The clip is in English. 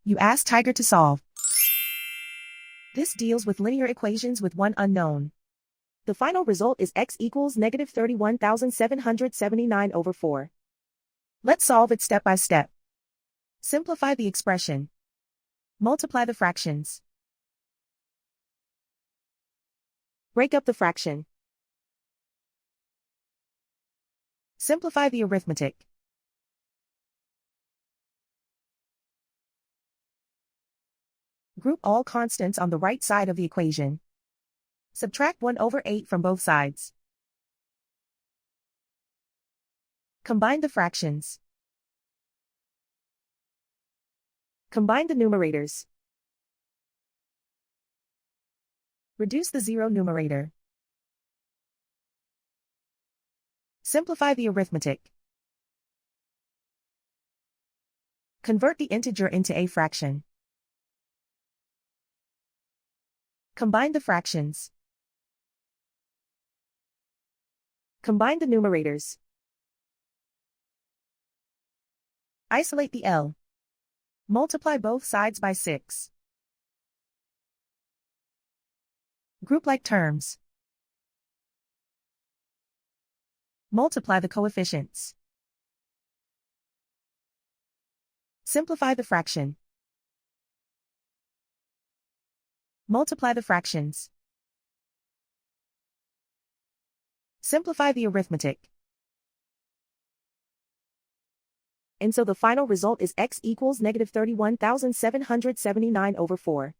You ask Tiger to solve. This deals with linear equations with one unknown. The final result is x equals negative 31,779 over 4. Let's solve it step by step. Simplify the expression. Multiply the fractions. Break up the fraction. Simplify the arithmetic. Group all constants on the right side of the equation. Subtract 1 over 8 from both sides. Combine the fractions. Combine the numerators. Reduce the zero numerator. Simplify the arithmetic. Convert the integer into a fraction. Combine the fractions. Combine the numerators. Isolate the L. Multiply both sides by 6. Group like terms. Multiply the coefficients. Simplify the fraction. Multiply the fractions. Simplify the arithmetic. And so the final result is x equals negative 31,779 over 4.